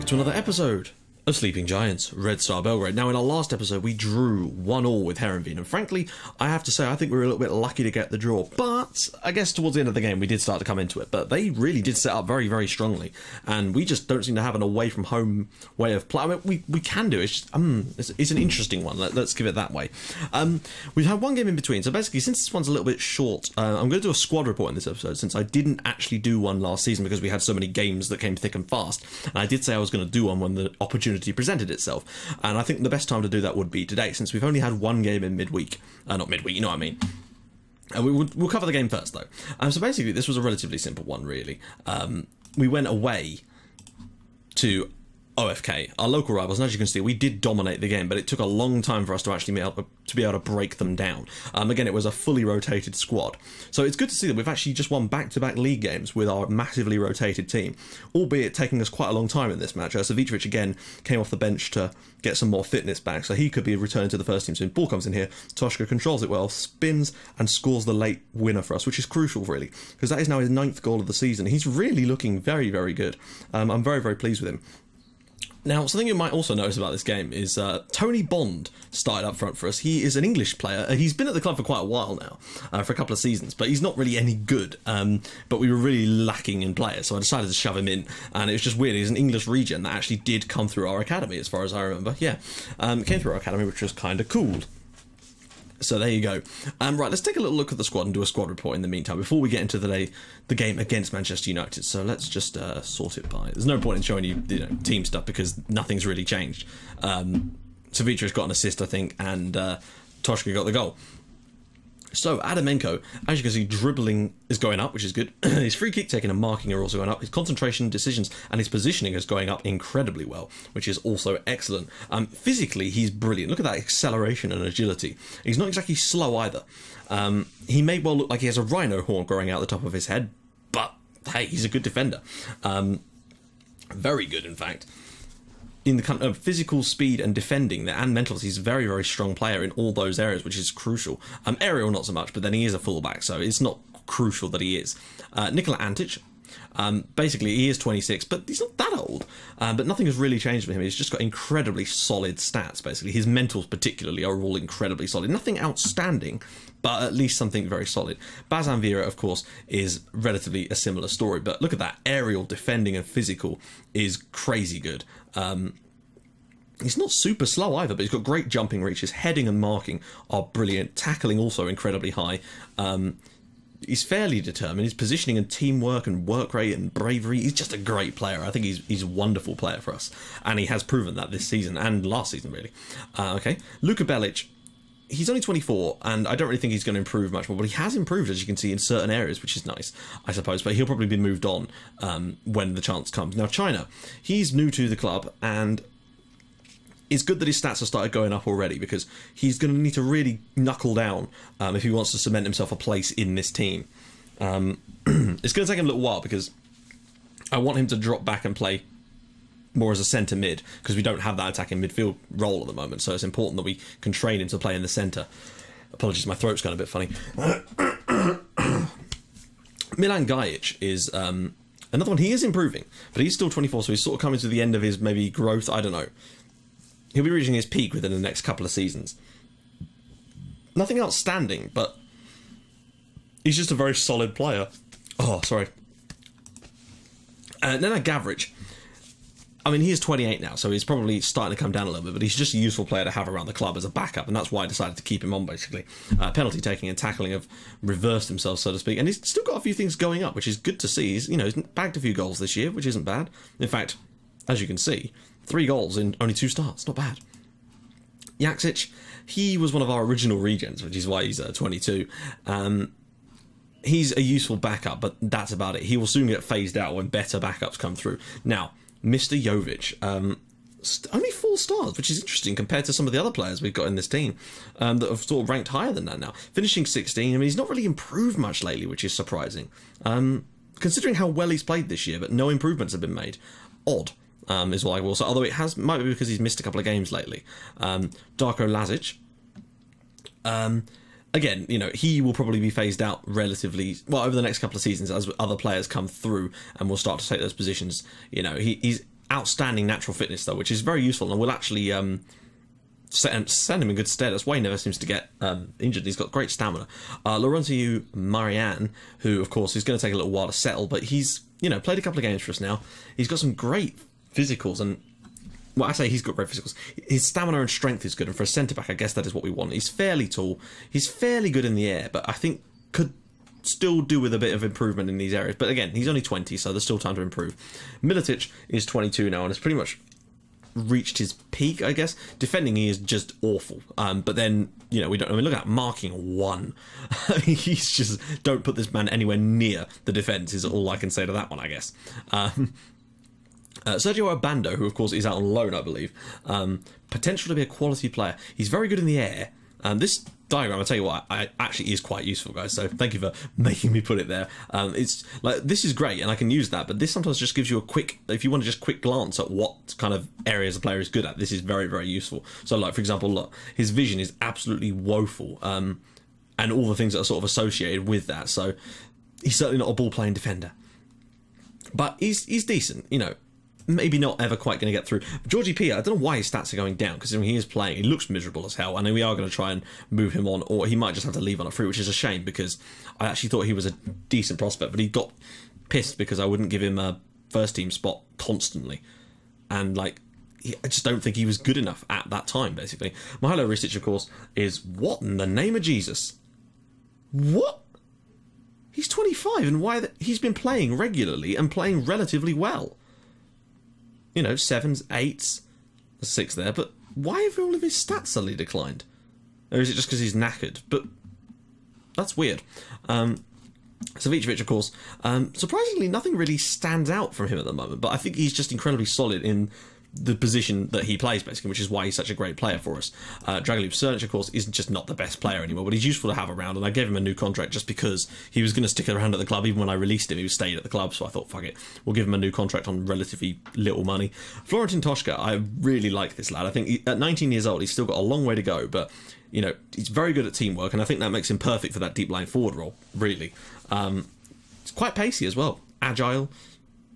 to another episode of Sleeping Giants, Red Star Belgrade. Now, in our last episode, we drew 1-1 with Heronveen, and frankly, I have to say, I think we were a little bit lucky to get the draw, but I guess towards the end of the game, we did start to come into it, but they really did set up very, very strongly, and we just don't seem to have an away-from-home way of play. I mean, we can do it, it's just, it's an interesting one, let's give it that way. We've had one game in between, so basically, since this one's a little bit short, I'm going to do a squad report in this episode, since I didn't actually do one last season because we had so many games that came thick and fast, and I did say I was going to do one when the opportunity presented itself, and I think the best time to do that would be today, since we've only had one game in midweek. Not midweek, you know what I mean. We'll cover the game first, though. So basically, this was a relatively simple one, really. We went away to OFK, our local rivals, and as you can see, we did dominate the game, but it took a long time for us to actually be able to break them down. Again, it was a fully rotated squad, so it's good to see that we've actually just won back-to-back league games with our massively rotated team, albeit taking us quite a long time in this match. Savicevic again came off the bench to get some more fitness back, so he could be returning to the first team soon. Ball comes in here, Toshka controls it well, spins and scores the late winner for us, which is crucial, really, because that is now his 9th goal of the season. He's really looking very, very good. I'm very, very pleased with him. Now, something you might also notice about this game is Tony Bond started up front for us. He is an English player. He's been at the club for quite a while now, for a couple of seasons, but he's not really any good. But we were really lacking in players, so I decided to shove him in, and it was just weird. He's an English region that actually did come through our academy, as far as I remember. Yeah, came through our academy, which was kind of cool. So there you go. Right, let's take a little look at the squad and do a squad report in the meantime before we get into the game against Manchester United. So let's just sort it by. There's no point in showing you, team stuff because nothing's really changed. Savic's got an assist, I think, and Toshka got the goal. So Adamenko, as you can see, dribbling is going up, which is good. His free kick taking and marking are also going up. His concentration, decisions, and his positioning is going up incredibly well, which is also excellent. Physically, he's brilliant. Look at that acceleration and agility. He's not exactly slow either. He may well look like he has a rhino horn growing out the top of his head, but hey, he's a good defender. Very good, in fact. In the kind of physical speed and defending and mental, he's a very, very strong player in all those areas, which is crucial. Aerial, not so much, but then he is a fullback, so it's not crucial that he is. Nikola Antic, basically he is 26, but he's not that old. But nothing has really changed with him. He's just got incredibly solid stats, basically. His mentals particularly are all incredibly solid. Nothing outstanding, but at least something very solid. Bazan Vera, of course, is relatively a similar story, but look at that. Aerial, defending, and physical is crazy good. He's not super slow either, but he's got great jumping reach. His heading and marking are brilliant. Tackling also incredibly high. He's fairly determined. His positioning and teamwork and work rate and bravery, he's just a great player. I think he's a wonderful player for us, and he has proven that this season and last season, really. Okay, Luka Belic. He's only 24, and I don't really think he's going to improve much more, but he has improved, as you can see, in certain areas, which is nice, I suppose, but he'll probably be moved on when the chance comes. Now, China, he's new to the club, and it's good that his stats have started going up already, because he's going to need to really knuckle down if he wants to cement himself a place in this team. It's going to take him a little while, because I want him to drop back and play more as a centre mid, because we don't have that attacking midfield role at the moment, so it's important that we can train him to play in the centre. Apologies, my throat's gone a bit funny. Milan Gajic is another one. He is improving, but he's still 24, so he's sort of coming to the end of his maybe growth. I don't know. He'll be reaching his peak within the next couple of seasons. Nothing outstanding, but he's just a very solid player. Oh, sorry. Nenad Gavric. I mean, he is 28 now, so he's probably starting to come down a little bit, but he's just a useful player to have around the club as a backup, and that's why I decided to keep him on, basically. Penalty taking and tackling have reversed himself, so to speak, and he's still got a few things going up, which is good to see. He's bagged a few goals this year, which isn't bad. In fact, as you can see, 3 goals in only 2 starts. Not bad. Jaksic, he was one of our original regens, which is why he's 22. He's a useful backup, but that's about it. He will soon get phased out when better backups come through. Now, Mr. Jovic, only 4 stars, which is interesting compared to some of the other players we've got in this team that have sort of ranked higher than that now. Finishing 16, I mean, he's not really improved much lately, which is surprising. Considering how well he's played this year, but no improvements have been made. Odd, is what I will say, although it might be because he's missed a couple of games lately. Darko Lazic. Again, he will probably be phased out relatively well over the next couple of seasons as other players come through and will start to take those positions. outstanding natural fitness, though, which is very useful, and will actually send him in good stead. That's why he never seems to get injured. He's got great stamina. Laurentieu Marianne, who, of course, is going to take a little while to settle, but he's, you know, played a couple of games for us now. He's got some great physicals, and well, I say he's got great physicals. His stamina and strength is good, and for a centre-back, I guess that is what we want. He's fairly tall. He's fairly good in the air, but I think could still do with a bit of improvement in these areas. But again, he's only 20, so there's still time to improve. Miletic is 22 now, and has pretty much reached his peak, I guess. Defending, he is just awful. But then, you know, we don't. I mean, look at marking 1. He's just, don't put this man anywhere near the defence, is all I can say to that one, I guess. Sergio Obando, who of course is out on loan, I believe, potential to be a quality player. He's very good in the air. This diagram, I'll tell you what, actually is quite useful, guys, so thank you for making me put it there. It's like, this is great, and I can use that, but this sometimes just gives you a quick, if you want to just quick glance at what kind of areas a player is good at, this is very, very useful. So, like, for example, look, his vision is absolutely woeful, and all the things that are sort of associated with that, so he's certainly not a ball-playing defender. But he's decent, you know. Maybe not ever quite going to get through. Georgie Pia, I don't know why his stats are going down, because he is playing. He looks miserable as hell, and we are going to try and move him on, or he might just have to leave on a free, which is a shame, because I actually thought he was a decent prospect, but he got pissed because I wouldn't give him a first-team spot constantly. And, like, I just don't think he was good enough at that time, basically. Mihajlo Ristic, of course, is, what in the name of Jesus? What? He's 25, and why? He's been playing regularly and playing relatively well. You know, 7s, 8s, 6 there, but why have all of his stats suddenly declined? Or is it just because he's knackered? But that's weird. Savicevic, of course, surprisingly, nothing really stands out from him at the moment, but I think he's just incredibly solid in the position that he plays, basically, which is why he's such a great player for us. Dragoljub Srnic, of course, is just not the best player anymore, but he's useful to have around, and I gave him a new contract just because he was going to stick around at the club. Even when I released him, he was stayed at the club, so I thought, fuck it, we'll give him a new contract on relatively little money. Florentin Toshka, I really like this lad. I think at 19 years old, he's still got a long way to go, but, you know, he's very good at teamwork, and I think that makes him perfect for that deep line forward role, really. He's quite pacey as well, agile,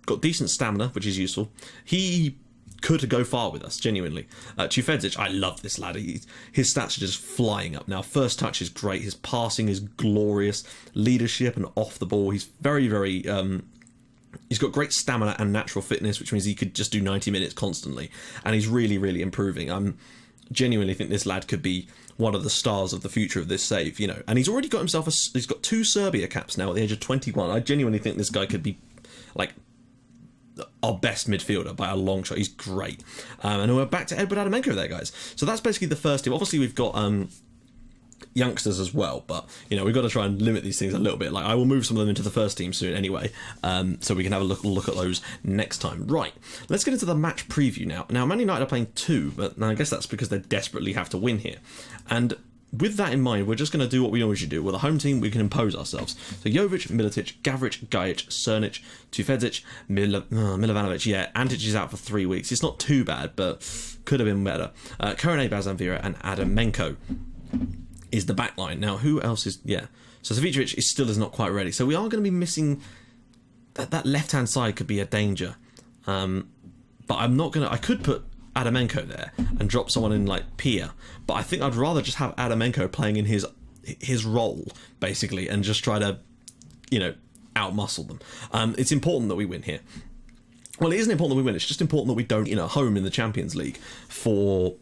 got decent stamina, which is useful. He could go far with us, genuinely. Tufedzic, I love this lad. His stats are just flying up now. First touch is great. His passing is glorious. Leadership and off the ball. He's very, very... he's got great stamina and natural fitness, which means he could just do 90 minutes constantly. And he's really, really improving. I genuinely think this lad could be one of the stars of the future of this save, you know. And he's already got himself... he's got 2 Serbia caps now at the age of 21. I genuinely think this guy could be, like, our best midfielder by a long shot. He's great. And we're back to Edward Adamenko there, guys. So that's basically the first team. Obviously, we've got youngsters as well, but, you know, we've got to try and limit these things a little bit. Like, I will move some of them into the first team soon anyway, so we can have a look at those next time. Right, let's get into the match preview now. Now, Man United are playing 2, but I guess that's because they desperately have to win here. And with that in mind, we're just going to do what we always do. With a home team, we can impose ourselves. So Jovic, Miletic, Gavric, Gajic, Srnic, Tufedzic, Milovanovic. Yeah, Antic is out for 3 weeks. It's not too bad, but could have been better. Korene, Bazanvira, and Adamenko is the back line. Now, who else is... Yeah. So Savicevic is not quite ready. So we are going to be missing... That left-hand side could be a danger. But I'm not going to... I could put Adamenko there and drop someone in like Pia, but I think I'd rather just have Adamenko playing in his role, basically, and just try to, you know, outmuscle them. It's important that we win here. Well, it isn't important that we win, it's just important that we don't, you know, home in the Champions League for...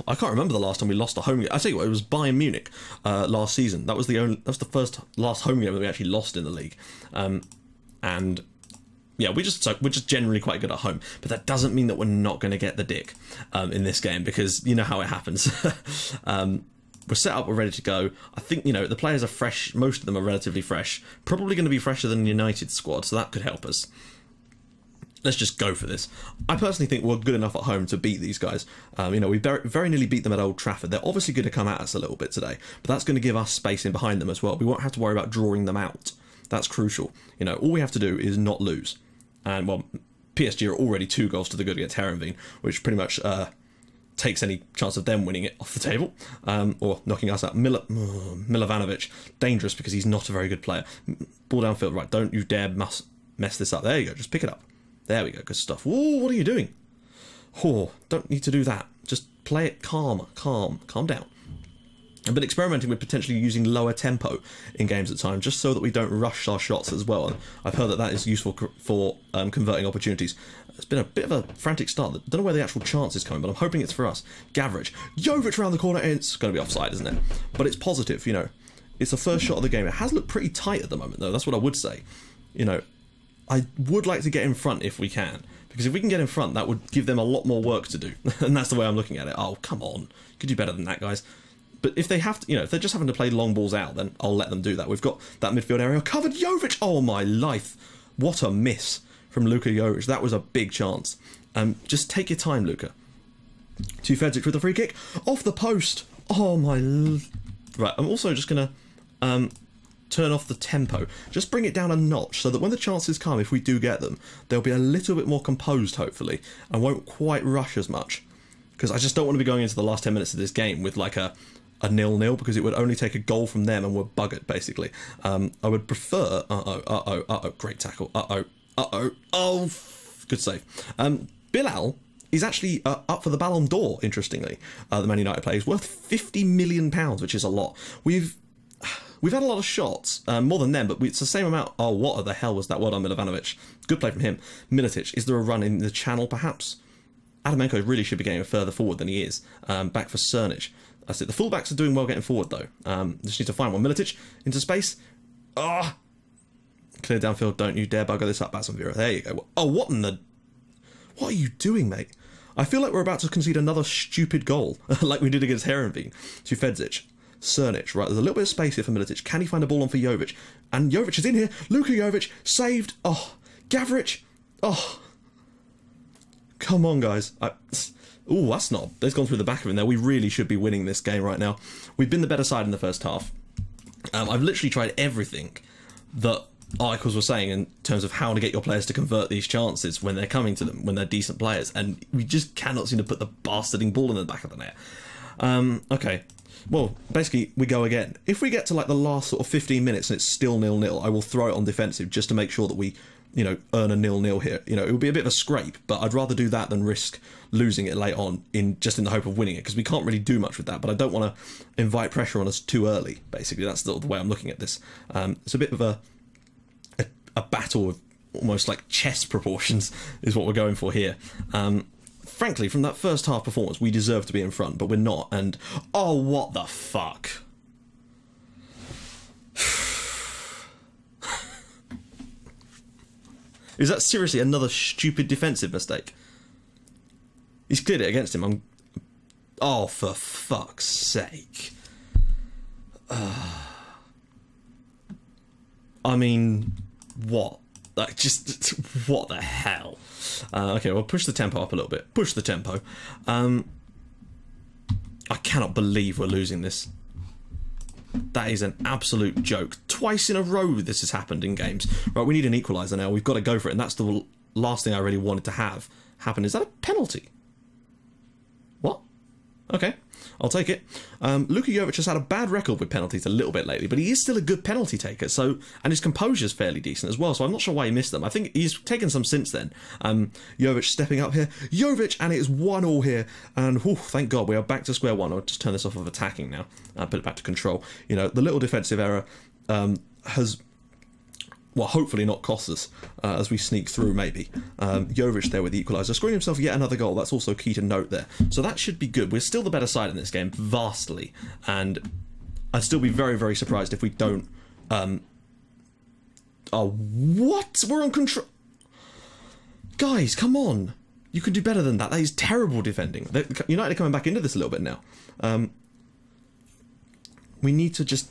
I can't remember the last time we lost a home game. I tell you what, it was Bayern Munich last season. That was the last home game that we actually lost in the league. And yeah, we're just generally quite good at home, but that doesn't mean that we're not going to get the dick in this game, because you know how it happens. We're set up, we're ready to go. I think, you know, the players are fresh. Most of them are relatively fresh. Probably going to be fresher than United's squad, so that could help us. Let's just go for this. I personally think we're good enough at home to beat these guys. You know, we very nearly beat them at Old Trafford. They're obviously going to come at us a little bit today, but that's going to give us space in behind them as well. We won't have to worry about drawing them out. That's crucial. You know, all we have to do is not lose. And, well, PSG are already 2 goals to the good against Heerenveen, which pretty much takes any chance of them winning it off the table, or knocking us out. Milovanovic, dangerous because he's not a very good player. Ball downfield, right, don't you dare mess this up. There you go, just pick it up. There we go, good stuff. Whoa, what are you doing? Oh, don't need to do that. Just play it calm down. I've been experimenting with potentially using lower tempo in games at times, just so that we don't rush our shots as well. And I've heard that that is useful for converting opportunities. It's been a bit of a frantic start. Don't know where the actual chance is coming, but I'm hoping it's for us. Gavrich. Jovic around the corner, and it's going to be offside, isn't it? But it's positive, you know. It's the first shot of the game. It has looked pretty tight at the moment, though. That's what I would say. You know, I would like to get in front if we can. Because if we can get in front, that would give them a lot more work to do. And that's the way I'm looking at it. Oh, come on. You could do better than that, guys. But if they have to, you know, if they're just having to play long balls out, then I'll let them do that. We've got that midfield area covered. Jovic! Oh, my life. What a miss from Luka Jovic. That was a big chance. Just take your time, Luka. Fedzic with the free kick. Off the post. Oh, my... Right, I'm also just going to turn off the tempo. Just bring it down a notch so that when the chances come, if we do get them, they'll be a little bit more composed, hopefully, and won't quite rush as much. Because I just don't want to be going into the last 10 minutes of this game with like a 0-0, because it would only take a goal from them and we're buggered, basically. I would prefer... great tackle. Oh, good save. Bilal is actually up for the Ballon d'Or, interestingly. The Man United player is worth £50 million, which is a lot. We've had a lot of shots, more than them, but it's the same amount. Oh, what the hell was that? Well done, Milovanovic. Good play from him. Militic, is there a run in the channel, perhaps? Adamenko really should be getting further forward than he is. Back for Cernic. That's it. The fullbacks are doing well getting forward, though. Just need to find one. Militic into space. Ah! Clear downfield. Don't you dare bugger this up, Batsman. There you go. Oh, what in the... What are you doing, mate? I feel like we're about to concede another stupid goal, like we did against Herenveen. To Fedzic. Cernic. Right, there's a little bit of space here for Militic. Can he find a ball on for Jovic? And Jovic is in here. Luka Jovic saved. Oh, Gavrich. Oh. Come on, guys. Oh, that's not... They've gone through the back of him there. We really should be winning this game right now. We've been the better side in the first half. I've literally tried everything that articles were saying in terms of how to get your players to convert these chances when they're coming to them, when they're decent players, and we just cannot seem to put the bastarding ball in the back of the net. Okay. Well, basically, we go again. If we get to like the last sort of 15 minutes and it's still 0-0, I will throw it on defensive just to make sure that we, you know, earn a 0-0 here. You know, it would be a bit of a scrape, but I'd rather do that than risk losing it late on in the hope of winning it, because we can't really do much with that. But I don't want to invite pressure on us too early. Basically, that's the way I'm looking at this. It's a bit of a battle of almost like chess proportions is what we're going for here. Frankly, from that first half performance, we deserve to be in front, but we're not. And oh, what the fuck! Is that seriously another stupid defensive mistake? He's cleared it against him. Oh, for fuck's sake. I mean, what? Like, just, what the hell? Okay, well, push the tempo up a little bit. Push the tempo. I cannot believe we're losing this. That is an absolute joke. Twice in a row this has happened in games. Right, we need an equaliser now. We've got to go for it, and that's the last thing I really wanted to have happen. Is that a penalty? What? Okay, I'll take it. Luka Jovic has had a bad record with penalties a little bit lately, but he is still a good penalty taker, so, and his composure's fairly decent as well, so I'm not sure why he missed them. I think he's taken some since then. Jovic stepping up here. Jovic, and it is 1-1 here, and whew, thank God we are back to square one. I'll just turn this off of attacking now, put it back to control. You know, the little defensive error has... well, hopefully not cost us as we sneak through, maybe. Jovic there with the equaliser, scoring himself yet another goal. That's also key to note there. So that should be good. We're still the better side in this game, vastly. And I'd still be very, very surprised if we don't... Oh, what? We're on control... Guys, come on. You can do better than that. That is terrible defending. United are coming back into this a little bit now. We need to just...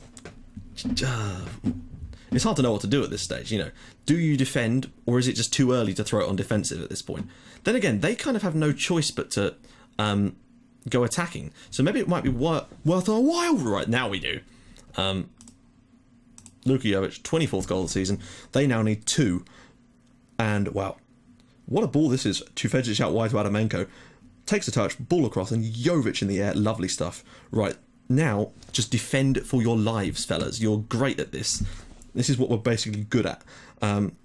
It's hard to know what to do at this stage, you know. Do you defend, or is it just too early to throw it on defensive at this point? Then again, they kind of have no choice but to go attacking. So maybe it might be worth a while. Right, now we do. Luka Jovic, 24th goal of the season. They now need 2. And, wow. What a ball this is. Fedzic out wide to Adamenko. Takes a touch, ball across, and Jovic in the air. Lovely stuff. Right, now, just defend for your lives, fellas. You're great at this. This is what we're basically good at.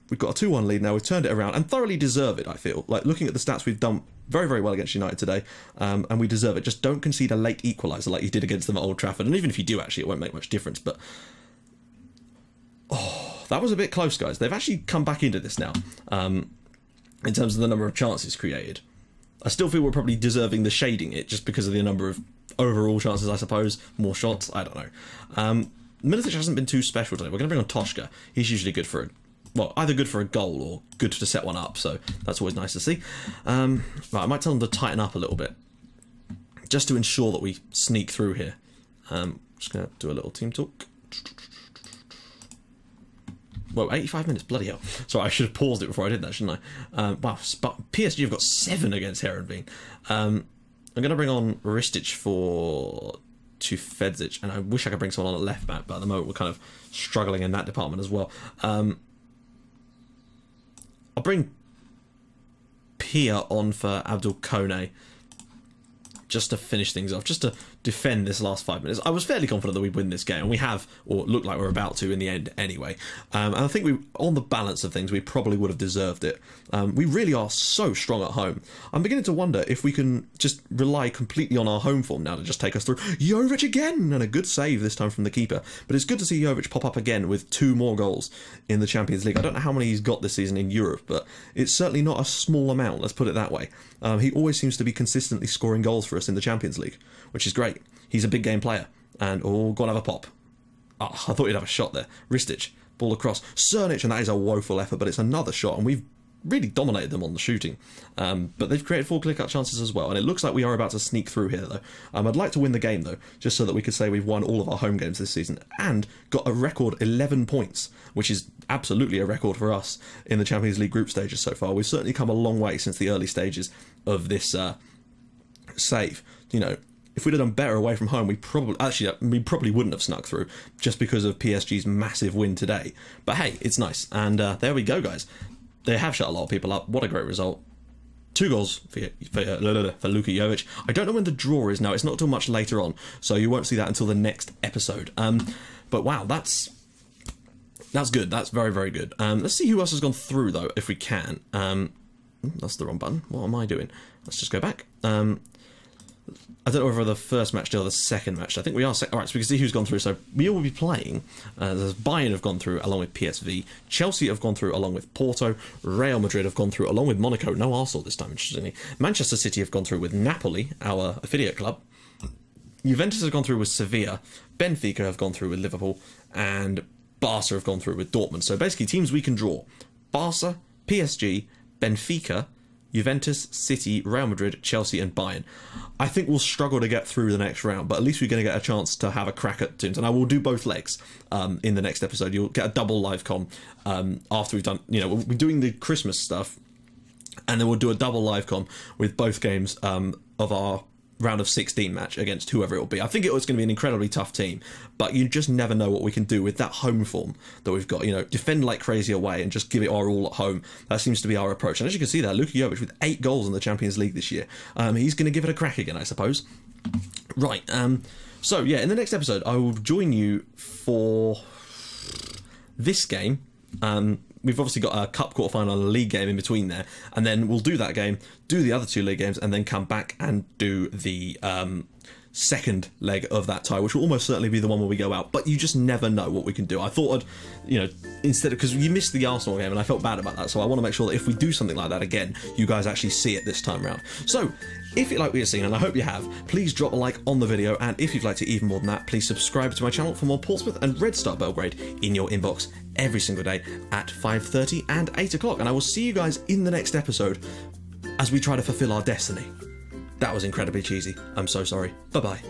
We've got a 2-1 lead now. We've turned it around and thoroughly deserve it, I feel. Like, looking at the stats, we've done very, very well against United today, and we deserve it. Just don't concede a late equaliser like you did against them at Old Trafford. And even if you do, actually, it won't make much difference. But, oh, that was a bit close, guys. They've actually come back into this now, in terms of the number of chances created. I still feel we're probably deserving the shading it, just because of the number of overall chances, I suppose. More shots, I don't know. Militic hasn't been too special today. We're going to bring on Toshka. He's usually good for either good for a goal or good to set one up, so that's always nice to see. Right, I might tell them to tighten up a little bit, just to ensure that we sneak through here. Just going to do a little team talk. Whoa, 85 minutes, bloody hell. Sorry, I should have paused it before I did that, shouldn't I? Wow, PSG have got 7 against Herenveen. I'm going to bring on Ristic for Tufedzic, and I wish I could bring someone on at left back, but at the moment we're kind of struggling in that department as well. I'll bring Pia on for Abdul Kone, just to finish things off, just to defend this last 5 minutes. I was fairly confident that we'd win this game, and we have, or look like we're about to in the end anyway. And I think on the balance of things, we probably would have deserved it. We really are so strong at home. I'm beginning to wonder if we can just rely completely on our home form now to just take us through. Jovic again, and a good save this time from the keeper. But it's good to see Jovic pop up again with 2 more goals in the Champions League. I don't know how many he's got this season in Europe, but it's certainly not a small amount, let's put it that way. He always seems to be consistently scoring goals for us in the Champions League, which is great. He's a big game player. And, oh, go and have a pop. Oh, I thought he'd have a shot there. Ristic, ball across. Cernic, and that is a woeful effort, but it's another shot, and we've really dominated them on the shooting. But they've created 4 clear-cut chances as well, and it looks like we are about to sneak through here, though. I'd like to win the game, though, just so that we could say we've won all of our home games this season, and got a record 11 points, which is absolutely a record for us in the Champions League group stages so far. We've certainly come a long way since the early stages of this save. You know, if we'd have done better away from home, we probably wouldn't have snuck through, just because of PSG's massive win today. But hey, it's nice, and there we go, guys. They have shut a lot of people up. What a great result. 2 goals for Luka Jovic. I don't know when the draw is now. It's not till much later on, so you won't see that until the next episode. But wow, that's good. That's very, very good. Let's see who else has gone through, though, if we can. That's the wrong button. What am I doing? Let's just go back. I don't know whether the first match or the second match. I think we are second. Alright, so we can see who's gone through. So we all will be playing. There's Bayern have gone through along with PSV. Chelsea have gone through along with Porto. Real Madrid have gone through along with Monaco. No Arsenal this time, interestingly. Manchester City have gone through with Napoli, our affiliate club. Juventus have gone through with Sevilla. Benfica have gone through with Liverpool. And Barca have gone through with Dortmund. So basically teams we can draw. Barca, PSG, Benfica, Juventus, City, Real Madrid, Chelsea and Bayern. I think we'll struggle to get through the next round, but at least we're going to get a chance to have a crack at teams. And I will do both legs in the next episode. You'll get a double live com after we've done, we'll be doing the Christmas stuff, and then we'll do a double live com with both games of our round of 16 match against whoever it will be. I think it's going to be an incredibly tough team, but you just never know what we can do with that home form that we've got. Defend like crazy away and just give it our all at home. That seems to be our approach. And as you can see there, Luka Jovic with 8 goals in the Champions League this year. He's going to give it a crack again, I suppose. Right. So yeah, in the next episode, I will join you for this game. We've obviously got a cup quarterfinal and a league game in between there, and then we'll do that game, do the other 2 league games, and then come back and do the second leg of that tie, which will almost certainly be the one where we go out. But you just never know what we can do. I thought instead of, because you missed the Arsenal game and I felt bad about that, so I want to make sure that if we do something like that again, you guys actually see it this time round. So if you like what you're seeing, and I hope you have, please drop a like on the video, and if you'd like to even more than that, please subscribe to my channel for more Portsmouth and Red Star Belgrade in your inbox every single day at 5:30 and 8 o'clock. And I will see you guys in the next episode as we try to fulfill our destiny. That was incredibly cheesy. I'm so sorry. Bye-bye.